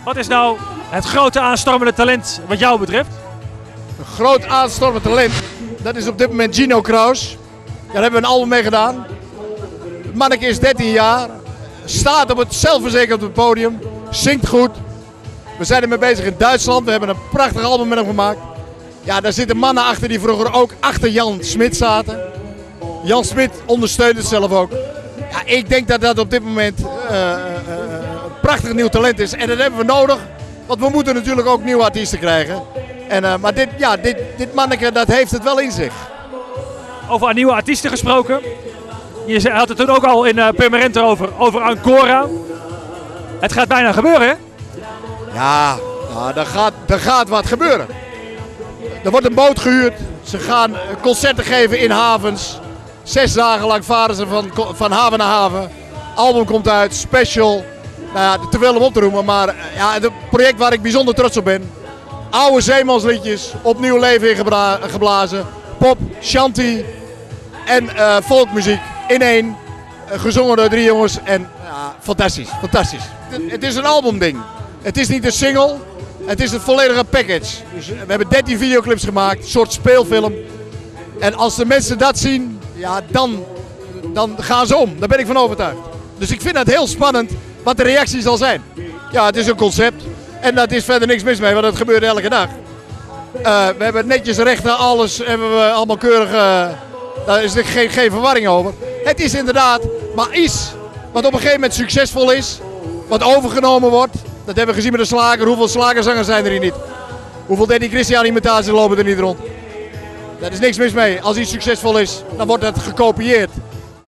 Wat is nou het grote aanstormende talent wat jou betreft? Een groot aanstormend talent, dat is op dit moment Gino Kraus. Daar hebben we een album mee gedaan. Het manneke is 13 jaar, staat op het zelfverzekerd op het podium, zingt goed. We zijn ermee bezig in Duitsland, we hebben een prachtig album met hem gemaakt. Ja, daar zitten mannen achter die vroeger ook achter Jan Smit zaten. Jan Smit ondersteunt het zelf ook. Ja, ik denk dat dat op dit moment een prachtig nieuw talent is en dat hebben we nodig. Want we moeten natuurlijk ook nieuwe artiesten krijgen. Maar dit manneke dat heeft het wel in zich. Over nieuwe artiesten gesproken. Je had het toen ook al in Permanent over Ancora. Het gaat bijna gebeuren, hè? Ja, er gaat wat gebeuren. Er wordt een boot gehuurd. Ze gaan concerten geven in havens. 6 dagen lang varen ze van haven naar haven. Album komt uit, special. Nou ja, te veel om op te roemen, maar ja, het project waar ik bijzonder trots op ben. Oude zeemansliedjes, opnieuw leven ingeblazen. Pop, shanty en folkmuziek in één. Gezongen door 3 jongens en ja, fantastisch, fantastisch. Het is een albumding. Het is niet een single, het is het volledige package. Dus we hebben 13 videoclips gemaakt, een soort speelfilm. En als de mensen dat zien, ja, dan gaan ze om. Daar ben ik van overtuigd. Dus ik vind het heel spannend wat de reactie zal zijn. Ja, het is een concept. En daar is verder niks mis mee, want dat gebeurt elke dag. We hebben netjes rechten, alles hebben we allemaal keurig. Daar is er geen verwarring over. Het is inderdaad maar iets wat op een gegeven moment succesvol is. Wat overgenomen wordt. Dat hebben we gezien met de slager. Hoeveel slagerzangers zijn er hier niet? Hoeveel Danny Christian imitaties lopen er niet rond? Daar is niks mis mee. Als iets succesvol is, dan wordt het gekopieerd.